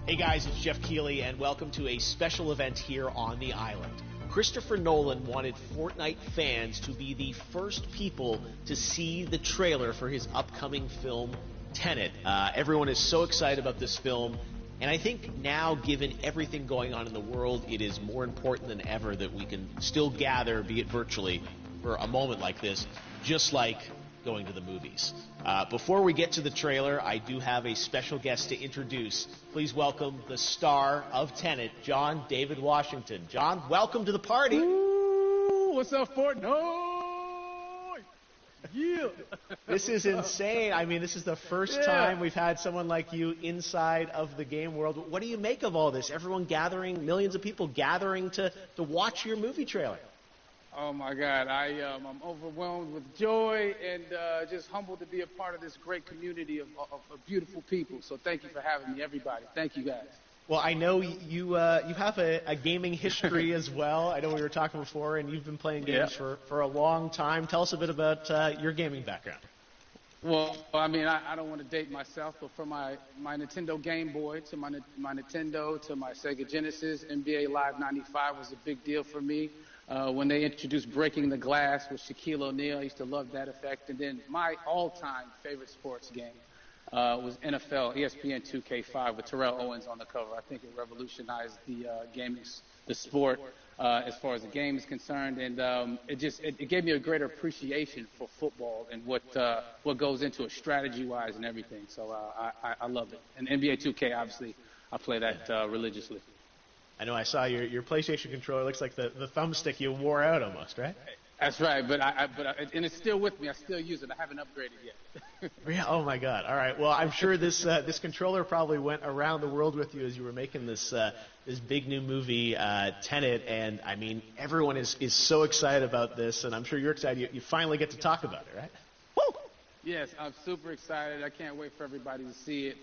Hey guys, it's Jeff Keighley, and welcome to a special event here on the island. Christopher Nolan wanted Fortnite fans to be the first people to see the trailer for his upcoming film, Tenet. Everyone is so excited about this film, and I think now, given everything going on in the world, it is more important than ever that we can still gather, be it virtually, for a moment like this, just like going to the movies. Before we get to the trailer, I do have a special guest to introduce. Please welcome the star of Tenet, John David Washington. John, welcome to the party. Ooh, what's up, Fortnite? Yeah. This is insane. I mean, this is the first time we've had someone like you inside of the game world. What do you make of all this? Everyone gathering, millions of people gathering to watch your movie trailer. Oh my God, I'm overwhelmed with joy and just humbled to be a part of this great community of beautiful people. So thank you for having me, everybody. Thank you, guys. Well, I know you have a gaming history as well. I know we were talking before, and you've been playing games for a long time. Tell us a bit about your gaming background. Well, I mean, I don't want to date myself, but from my Nintendo Game Boy to my Nintendo to my Sega Genesis, NBA Live 95 was a big deal for me. When they introduced Breaking the Glass with Shaquille O'Neal, I used to love that effect. And then my all-time favorite sports game was NFL ESPN 2K5 with Terrell Owens on the cover. I think it revolutionized the sport as far as the game is concerned, and it gave me a greater appreciation for football and what goes into it strategy-wise and everything. So I love it. And NBA 2K, obviously, I play that religiously. I know I saw your PlayStation controller. Looks like the thumbstick you wore out almost, right? That's right, and it's still with me. I still use it. I haven't upgraded yet. Yeah. Oh my God. All right. Well, I'm sure this controller probably went around the world with you as you were making this big new movie, Tenet. And I mean, everyone is so excited about this, and I'm sure you're excited. You finally get to talk about it, right? Woo! Yes, I'm super excited. I can't wait for everybody to see it.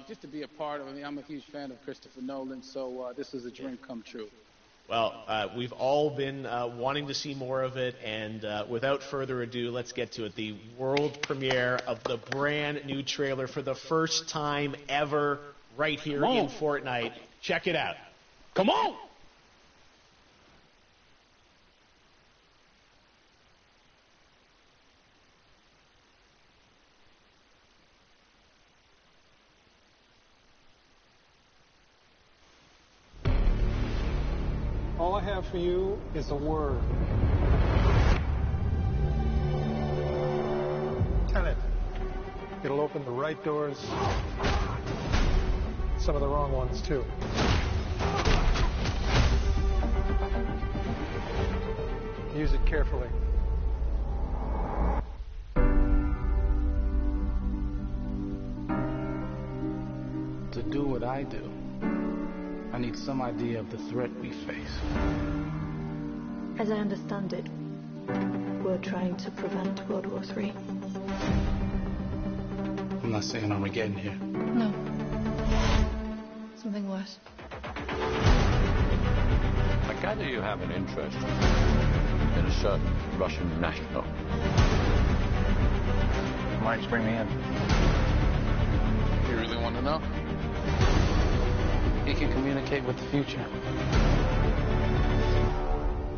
Just to be a part of it. I mean, I'm a huge fan of Christopher Nolan, so this is a dream come true. Well, we've all been wanting to see more of it, and without further ado, let's get to it. The world premiere of the brand new trailer for the first time ever right here in Fortnite. Check it out. Come on! All I have for you is a word. Tenet. It'll open the right doors, some of the wrong ones too. Use it carefully. To do what I do, I need some idea of the threat we face. As I understand it, we're trying to prevent World War III. I'm not saying Armageddon here. No. Something worse. I gather you have an interest in a certain Russian national. Why did you bring me in? You really want to know? He can communicate with the future.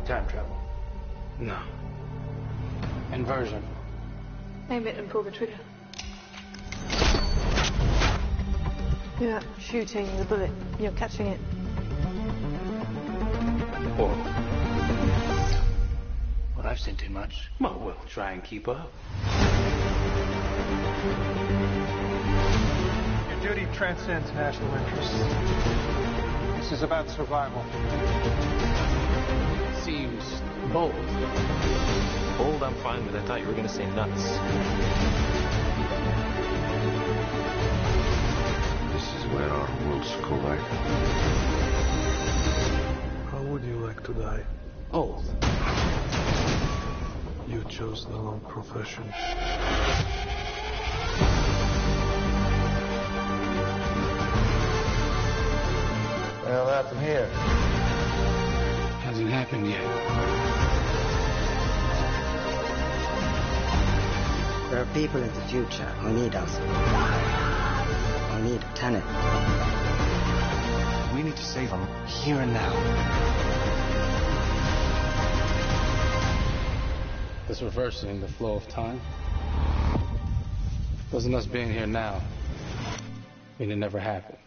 Time travel. No. Inversion. Aim it and pull the trigger. You're not shooting the bullet, you're catching it. Or... well, I've seen too much. Well, we'll try and keep up. Your duty transcends national interests. This is about survival. Seems bold. Bold, I'm fine with. I thought you were going to say nuts. This is where our worlds collide. How would you like to die? Old. You chose the wrong profession. Well, what happened here? Hasn't happened yet. There are people in the future who need us. Who need Tenet. We need to save him here and now. It's reversing the flow of time. Doesn't us being here now mean it never happened?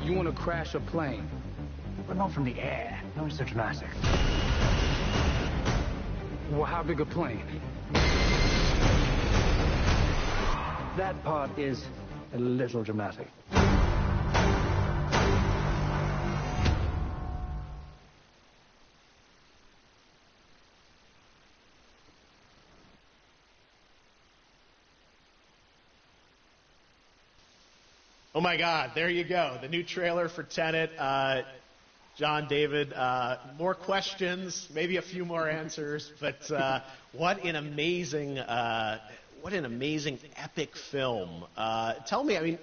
You want to crash a plane? But not from the air. No, it's so dramatic. Well, how big a plane? That part is a little dramatic. Oh my God, there you go. The new trailer for Tenet. John, David, more questions, maybe a few more answers, but what an amazing epic film. Tell me, I mean,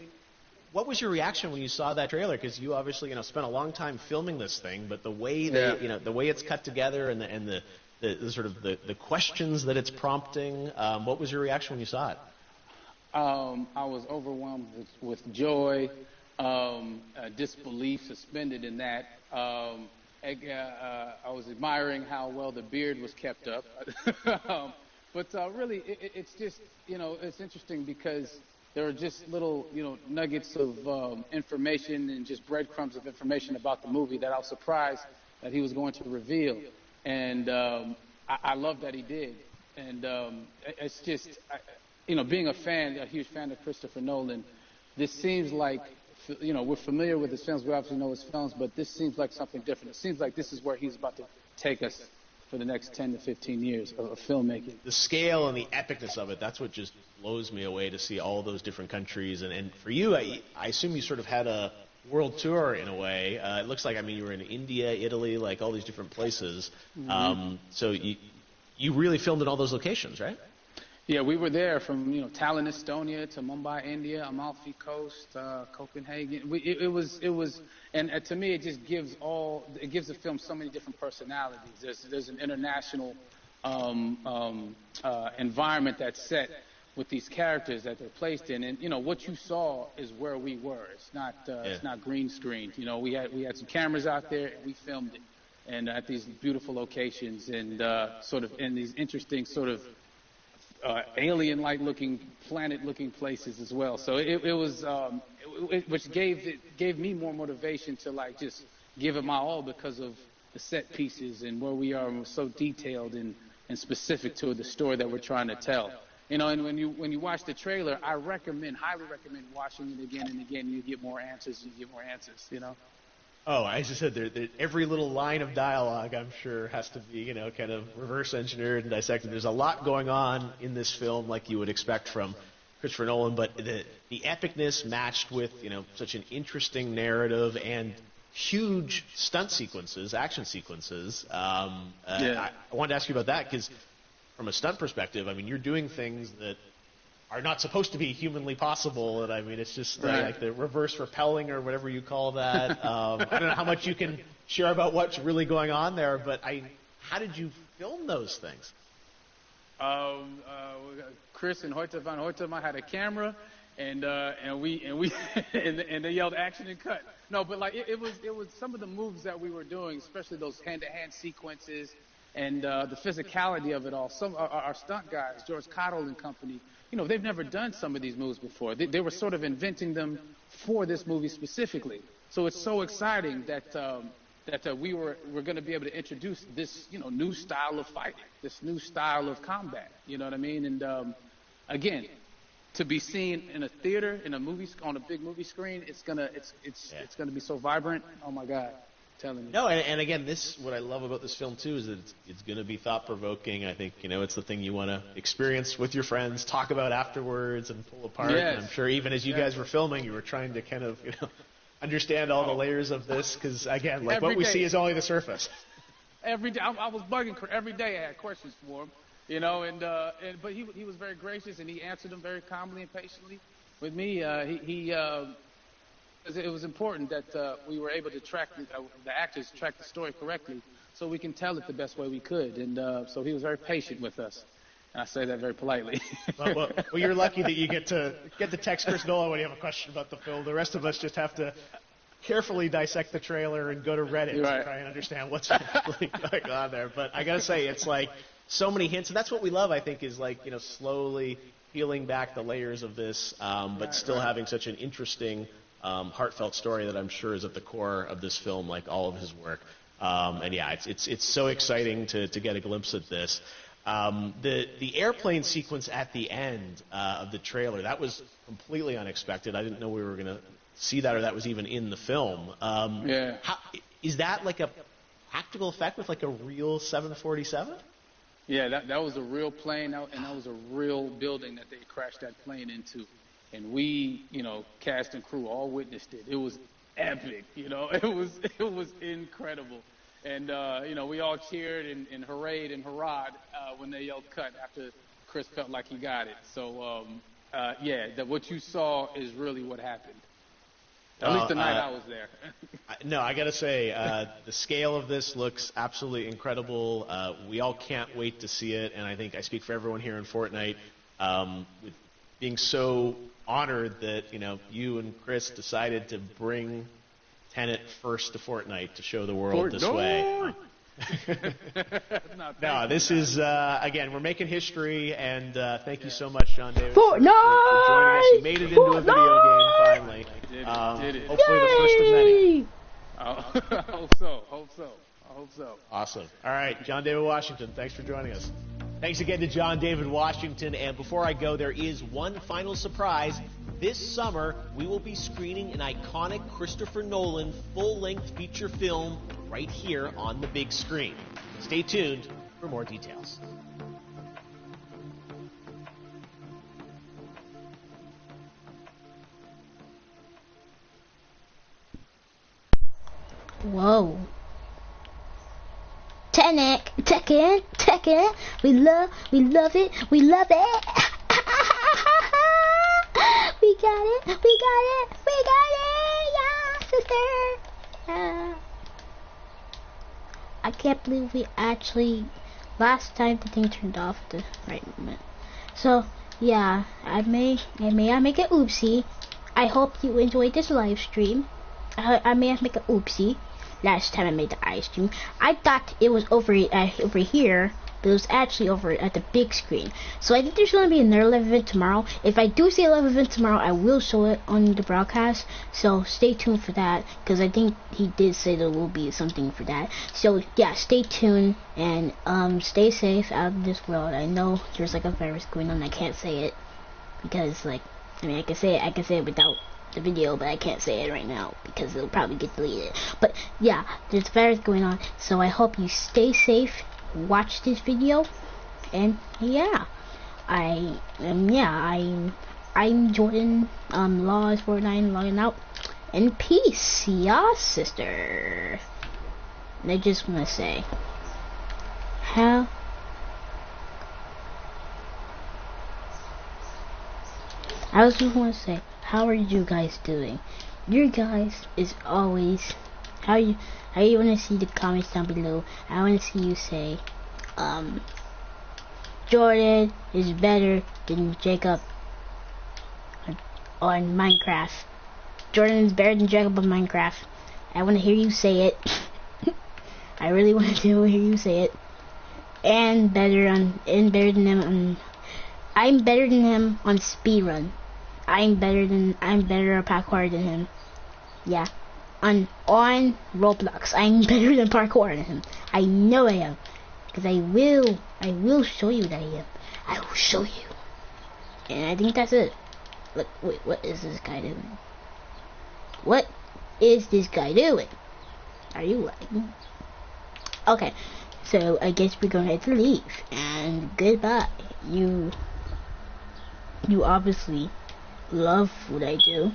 what was your reaction when you saw that trailer? Because you obviously, spent a long time filming this thing, but the way the way it's cut together and the sort of the questions that it's prompting, what was your reaction when you saw it? I was overwhelmed with joy, disbelief suspended in that. I was admiring how well the beard was kept up. But really, it's just, it's interesting because there are just little, nuggets of information and just breadcrumbs of information about the movie that I was surprised that he was going to reveal. And I love that he did. And it's just... being a huge fan of Christopher Nolan, this seems like, we're familiar with his films, we obviously know his films, but this seems like something different. It seems like this is where he's about to take us for the next 10 to 15 years of filmmaking. The scale and the epicness of it, that's what just blows me away to see all those different countries. And for you, I assume you sort of had a world tour in a way. It looks like, you were in India, Italy, like all these different places. Mm-hmm. So you really filmed in all those locations, right? Yeah, we were there from Tallinn, Estonia, to Mumbai, India, Amalfi Coast, Copenhagen. It was, and to me, it just gives the film so many different personalities. There's an international environment that's set with these characters that they're placed in, and what you saw is where we were. It's not green screened. We had some cameras out there, and we filmed it, and at these beautiful locations, and sort of in these interesting sort of alien-like looking, planet-looking places as well. So it was, which gave me more motivation to just give it my all because of the set pieces and where we are, and we're so detailed and specific to the story that we're trying to tell. And when you watch the trailer, I highly recommend watching it again and again. You get more answers. Oh, I just said every little line of dialogue, I'm sure, has to be, kind of reverse engineered and dissected. There's a lot going on in this film, like you would expect from Christopher Nolan, but the epicness matched with, such an interesting narrative and huge stunt sequences, action sequences. I wanted to ask you about that because from a stunt perspective, you're doing things that are not supposed to be humanly possible, and it's just like the reverse rappelling or whatever you call that. I don't know how much you can share about what's really going on there, but how did you film those things? Chris and Hoyte van Hoytema had a camera, and they yelled action and cut. No, but it was some of the moves that we were doing, especially those hand-to-hand sequences and the physicality of it all. Some our stunt guys, George Cottle and company. They've never done some of these moves before. They were sort of inventing them for this movie specifically. So it's so exciting that we're going to be able to introduce this, new style of fighting, this new style of combat. You know what I mean? And again, to be seen in a theater, in a movie, on a big movie screen, it's gonna be so vibrant. Oh my God. Telling you. No, and again, what I love about this film too is that it's going to be thought-provoking. I think it's the thing you want to experience with your friends, talk about afterwards, and pull apart. Yes. And I'm sure even as you guys were filming, you were trying to kind of understand all the layers of this because again, what we see is only the surface. Every day, I was bugging every day. I had questions for him, but he was very gracious and he answered them very calmly and patiently. With me, it was important that we were able to track the actors track the story correctly so we can tell it the best way we could. And so he was very patient with us. And I say that very politely. Well, you're lucky that you get to text Chris Nolan when you have a question about the film. The rest of us just have to carefully dissect the trailer and go to Reddit to try and understand what's really going on there. But I gotta say, it's like so many hints, and that's what we love. I think is like slowly peeling back the layers of this, but still having such an interesting, heartfelt story that I'm sure is at the core of this film, like all of his work. And yeah, it's so exciting to get a glimpse at this. The airplane sequence at the end of the trailer, that was completely unexpected. I didn't know we were gonna see that, or that was even in the film. Is that like a practical effect with like a real 747? Yeah, that was a real plane, and that was a real building that they crashed that plane into. And we, cast and crew all witnessed it. It was epic, it was incredible. And, we all cheered and hurrayed and hurrahed when they yelled cut after Chris felt like he got it. So, what you saw is really what happened. At least the night I was there. No, I got to say, the scale of this looks absolutely incredible. We all can't wait to see it, and I think I speak for everyone here in Fortnite with being so honored that you and Chris decided to bring Tenet first to Fortnite to show the world this way. No, this is, again, we're making history, and thank you so much, John David, for joining us. You made it into a video game, finally. Did it. Hopefully the first of many. I hope so. Awesome. All right, John David Washington, thanks for joining us. Thanks again to John David Washington, and before I go, there is one final surprise. This summer, we will be screening an iconic Christopher Nolan full-length feature film right here on the big screen. Stay tuned for more details. Whoa. Tekken, we love it, we got it, yeah, sister. Yeah. I can't believe we actually, last time the thing turned off at the right moment. So, yeah, I make an oopsie. I hope you enjoyed this live stream. I may have made an oopsie. Last time I made the ice cream, I thought it was over here, but it was actually over at the big screen. So I think there's going to be another live event tomorrow. If I do see a live event tomorrow, I will show it on the broadcast. So stay tuned for that, because I think he did say there will be something for that. So yeah, stay tuned and stay safe out of this world. I know there's like a virus going on. I can't say it because I can say it without the video, but I can't say it right now because it'll probably get deleted. But yeah, there's a virus going on, so I hope you stay safe, watch this video, and yeah, I'm Jordan, Laws Fortnite, logging out, and peace, yeah, sister. And I just want to say, how are you guys doing? You guys is always how you want to see the comments down below. I want to see you say Jordan is better than Jacob on Minecraft. Jordan is better than Jacob on Minecraft. I want to hear you say it. I really want to hear you say it. And better than him on, I'm better than him on speedrun. I'm better at parkour than him. Yeah. On Roblox, I'm better than parkour than him. I know I am. Because I will show you that I am. I will show you. And I think that's it. Look, wait, what is this guy doing? What is this guy doing? Are you lagging? Okay. So I guess we're gonna have to leave. And goodbye. You obviously love what I do.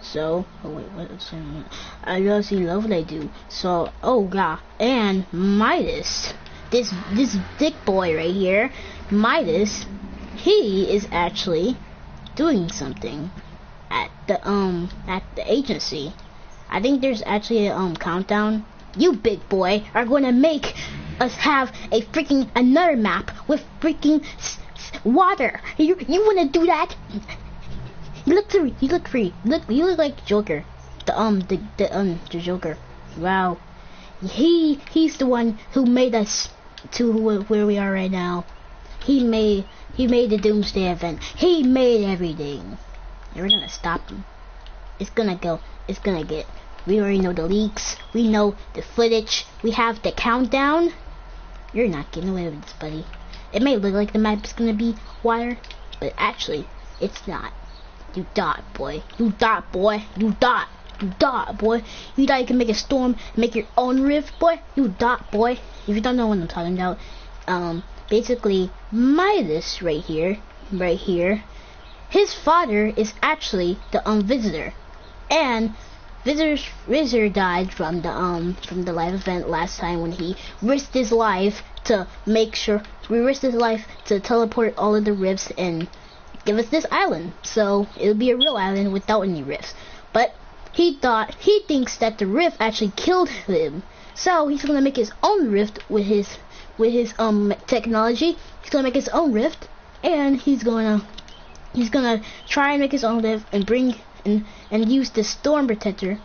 So, oh wait, what's in I obviously love what I do. So, oh yeah, and Midas, this dick boy right here, Midas, he is actually doing something at the agency. I think there's actually a countdown. You big boy are going to make us have a freaking another map with freaking water. You wanna do that? You look free. You look free. You look like Joker. The Joker. Wow. He's the one who made us to where we are right now. He made the Doomsday event. He made everything. And we're gonna stop him. It's gonna get. We already know the leaks. We know the footage. We have the countdown. You're not getting away with this, buddy. It may look like the map is gonna be water, but actually, it's not. You thought, boy. You thought, boy. You thought. You thought, boy. You thought you can make a storm, make your own rift, boy. You thought, boy. If you don't know what I'm talking about, basically, Midas right here, his father is actually the visitor, and Visitor died from the live event last time when he risked his life to make sure to teleport all of the rifts and give us this island. So it'll be a real island without any rifts. But he thinks that the rift actually killed him. So he's gonna make his own rift with his technology. He's gonna make his own rift, and he's gonna try and make his own rift and bring and use the storm protector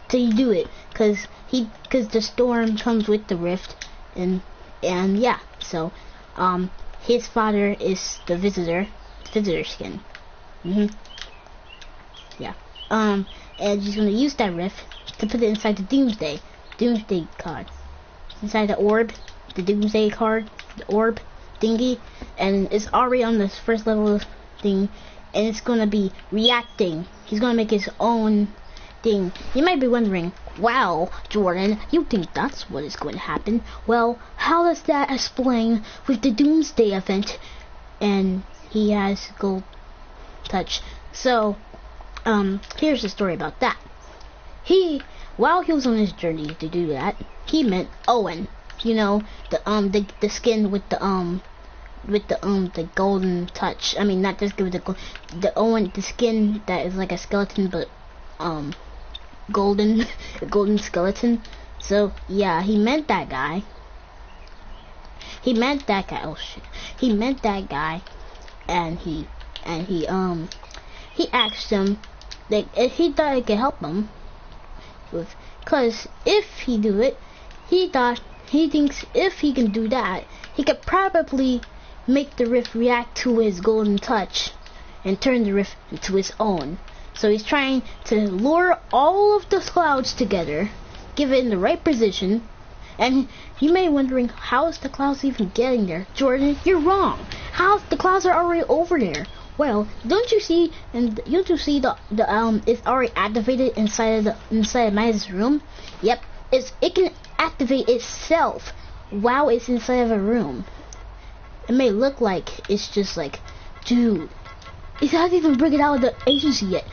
to do it, cause the storm comes with the rift, and yeah. So his father is the visitor skin. Yeah. And he's gonna use that rift to put it inside the Doomsday card, inside the orb, the Doomsday card, the orb thingy, and it's already on this first level thing, and it's gonna be reacting. He's gonna make his own thing. You might be wondering, wow, Jordan, you think that's what is going to happen? Well, how does that explain with the Doomsday event? And he has gold touch. So here's the story about that. While he was on his journey to do that, he met Owen. You know, the skin with the golden touch. I mean, not just with the skin that is like a skeleton, but golden, a golden skeleton. So yeah, he met that guy. Oh shit. He met that guy, and he asked him that if he thought it could help him with, cause if he do it, he thinks if he can do that, he could probably make the rift react to his golden touch and turn the rift into his own. So he's trying to lure all of the clouds together, give it in the right position, and you may be wondering, how is the clouds even getting there? Jordan, you're wrong. The clouds are already over there. Well, don't you see the it's already activated inside Midas' room? Yep, it can activate itself while it's inside of a room. It may look like it's just like, dude, it hasn't even bring it out of the agency yet.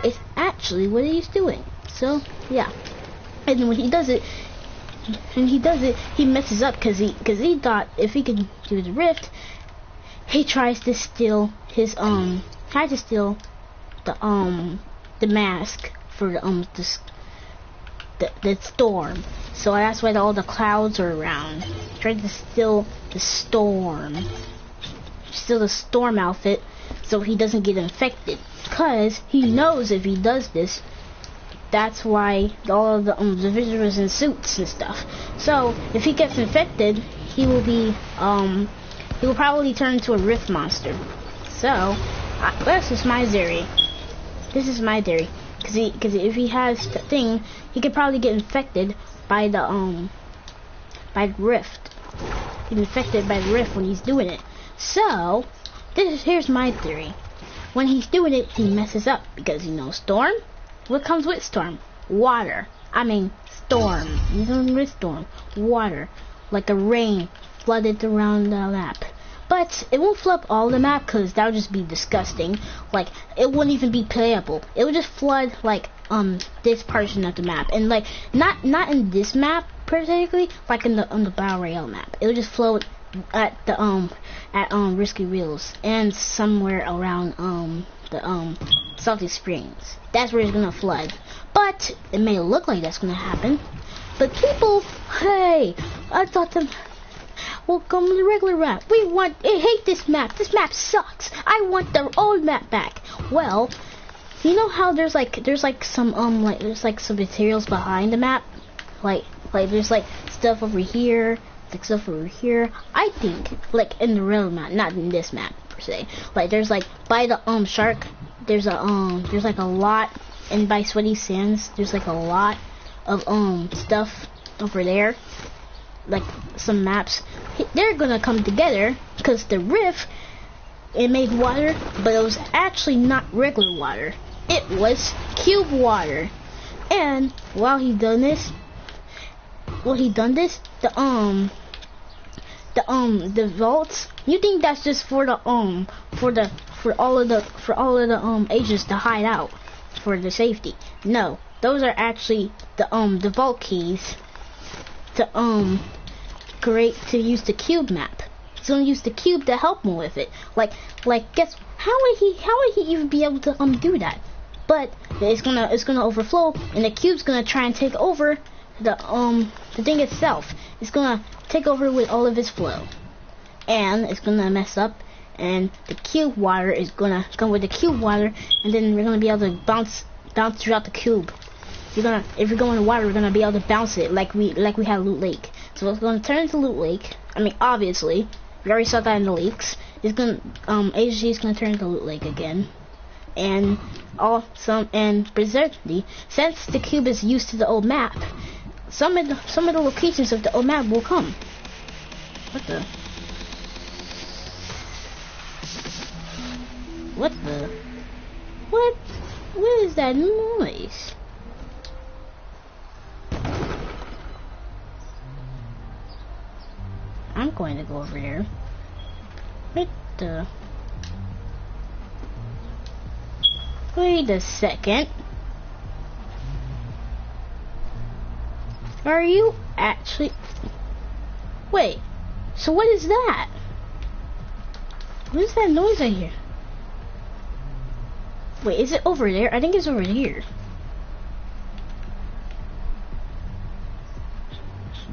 It's actually what he's doing. So yeah, and when he does it, he messes up because he thought if he could do the rift, he tries to steal his the mask for the storm. So that's why all the clouds are around. He tried to steal the storm outfit so he doesn't get infected. Cause he knows if he does this, that's why all of the visitors in suits and stuff. So if he gets infected, he will probably turn into a rift monster. So this is my theory. Because if he has the thing, he could probably get infected by the rift. Get infected by the rift when he's doing it. So here's my theory. When he's doing it, he messes up because storm. What comes with storm? Water. I mean storm. Even with storm, water, like a rain flooded around the map. But it won't flood all the map because that would just be disgusting. Like it wouldn't even be playable. It would just flood like this portion of the map, and like not in this map particularly, like on the Battle Royale map. It would just float at the Risky Wheels and somewhere around the Salty Springs. That's where it's gonna flood. But it may look like that's gonna happen. But people, hey, I thought them. Welcome to the regular map. I hate this map. This map sucks. I want the old map back. Well, you know how there's some some materials behind the map, like there's like stuff over here, like stuff over here. I think like in the real map, not in this map per se. Like there's like by the shark, there's like a lot, and by Sweaty Sands, there's like a lot of stuff over there. Like some maps, they're gonna come together because the rift, it made water, but it was actually not regular water. It was cube water. And while he done this, the vaults. You think that's just for the for all of the agents to hide out for the safety? No, those are actually the vault keys to to use the cube map. He's gonna use the cube to help him with it. Like guess how would he even be able to do that? But it's gonna overflow, and the cube's gonna try and take over the thing itself. It's gonna take over with all of its flow, and it's gonna mess up. And the cube water is gonna come with the cube water, and then we're gonna be able to bounce throughout the cube. If you're going to water, we're gonna be able to bounce it like we had Loot Lake. So it's gonna turn into Loot Lake. I mean, obviously, we already saw that in the leaks. It's gonna AG is gonna turn into Loot Lake again, and presently, since the cube is used to the old map, some of the locations of the old map will come. What is that noise? I'm going to go over there. Wait a second. Are you actually... Wait, so what is that? What is that noise I hear? Wait, is it over there? I think it's over here.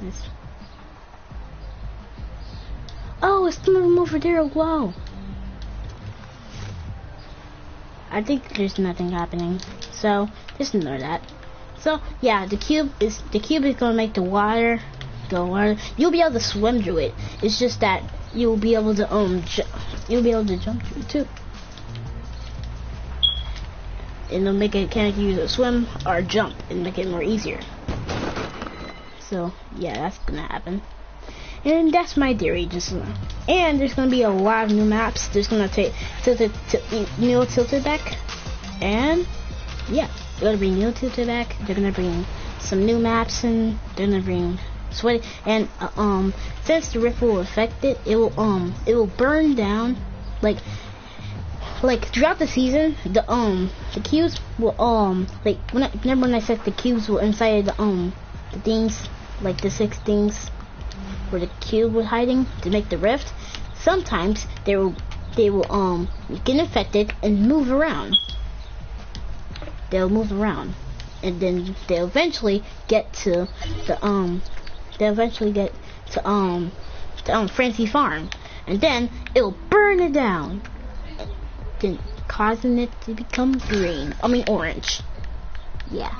This... Oh, it's some of them over there. Wow. I think there's nothing happening, so just ignore that. So yeah, the cube is gonna make the water go water. You'll be able to swim through it. It's just that you'll be able to jump through it too. And it'll make it kind of use a swim or jump and make it more easier. So yeah, that's gonna happen. And that's my theory. And there's gonna be a lot of new maps. There's gonna take tilted back, and yeah, they're gonna bring tilted back. They're gonna bring some new maps, and they're gonna bring sweaty. And since the rift will affect it, it will burn down. Like throughout the season, the cubes will remember when I said the cubes were inside the things, like the 6 things where the cube was hiding to make the rift. Sometimes they will get infected and move around. They'll move around, and then they'll eventually get to Francie Farm, and then it'll burn it down, then causing it to become green. I mean orange. Yeah,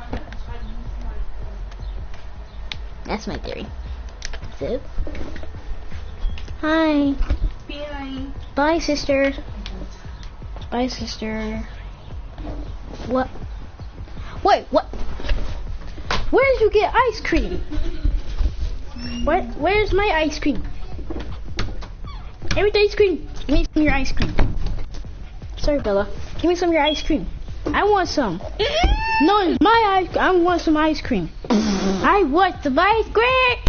that's my theory. So, hi. Bye. Bye, sister. Bye, sister. What? Wait, what? Where did you get ice cream? What? Where's my ice cream? Give me the ice cream. Give me some of your ice cream. Sorry, Bella. Give me some of your ice cream. I want some. No, it's my ice. I want some ice cream. I want some ice cream.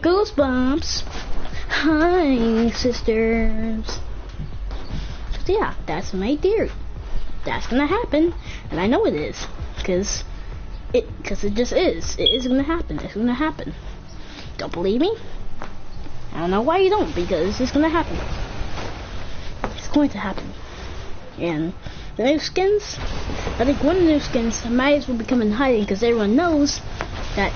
Goosebumps. Hi, sisters. So yeah, that's my theory. That's gonna happen, and I know it is, because it just is. It is gonna happen. It's gonna happen. Don't believe me? I don't know why you don't, because it's gonna happen. It's going to happen. And the new skins, I think one of the new skins might as well become in hiding, because everyone knows that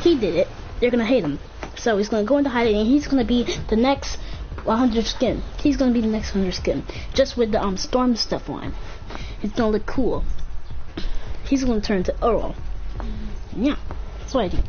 he did it. They're gonna hate him. So he's gonna go into hiding, and he's gonna be the next 100 skin. He's gonna be the next 100 skin, just with the storm stuff on. It's gonna look cool. He's gonna turn to Earl. Yeah, that's what I think.